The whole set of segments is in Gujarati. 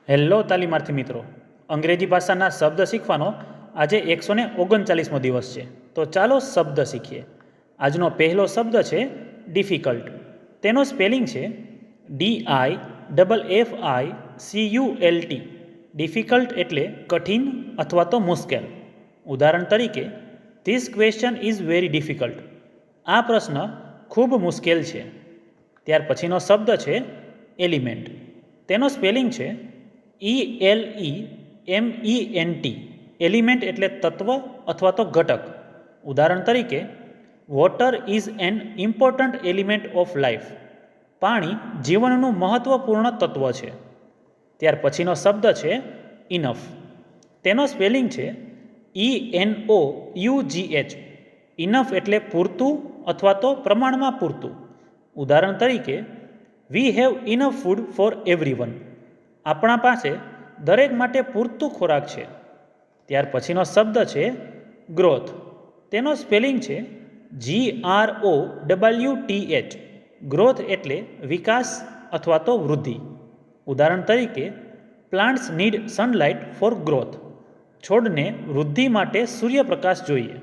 હેલો તાલીમાર્થી મિત્રો, અંગ્રેજી ભાષાના શબ્દ શીખવાનો આજે 139મો દિવસ છે. તો ચાલો શબ્દ શીખીએ. આજનો પહેલો શબ્દ છે ડિફિકલ્ટ. તેનો સ્પેલિંગ છે DIFFICULT. ડિફિકલ્ટ એટલે કઠિન અથવા તો મુશ્કેલ. ઉદાહરણ તરીકે, this question is very difficult. આ પ્રશ્ન ખૂબ મુશ્કેલ છે. ત્યાર પછીનો શબ્દ છે એલિમેન્ટ. તેનો સ્પેલિંગ છે ELEMENT. એલિમેન્ટ એટલે તત્વ અથવા તો ઘટક. ઉદાહરણ તરીકે, water is an important element of life. પાણી જીવનનું મહત્વપૂર્ણ તત્વ છે. ત્યાર પછીનો શબ્દ છે ઇનફ. તેનો સ્પેલિંગ છે ENOUGH. ઇનફ એટલે પૂરતું અથવા તો પ્રમાણમાં પૂરતું. ઉદાહરણ તરીકે, we have enough food for everyone. આપણા પાસે દરેક માટે પૂરતું ખોરાક છે. ત્યાર પછીનો શબ્દ છે ગ્રોથ. તેનો સ્પેલિંગ છે GROWTH. ગ્રોથ એટલે વિકાસ અથવા તો વૃદ્ધિ. ઉદાહરણ તરીકે, plants need sunlight for growth. છોડને વૃદ્ધિ માટે સૂર્યપ્રકાશ જોઈએ.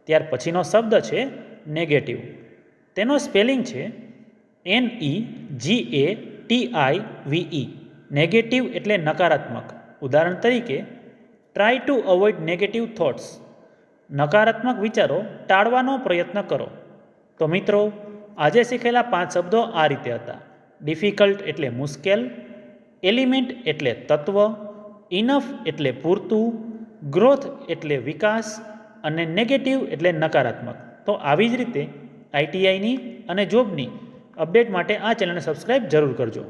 ત્યાર પછીનો શબ્દ છે નેગેટિવ. તેનો સ્પેલિંગ છે NEGATIVE. નેગેટિવ એટલે નકારાત્મક. ઉદાહરણ તરીકે, try to avoid negative thoughts. નકારાત્મક વિચારો ટાળવાનો પ્રયત્ન કરો. તો મિત્રો, આજે શીખેલા 5 શબ્દો આ રીતે હતા. ડિફિકલ્ટ એટલે મુશ્કેલ, એલિમેન્ટ એટલે તત્વ, ઇનફ એટલે પૂરતું, ગ્રોથ એટલે વિકાસ અને નેગેટિવ એટલે નકારાત્મક. તો આવી જ રીતે ITIની અને જોબની અપડેટ માટે આ ચેનલને સબસ્ક્રાઈબ જરૂર કરજો.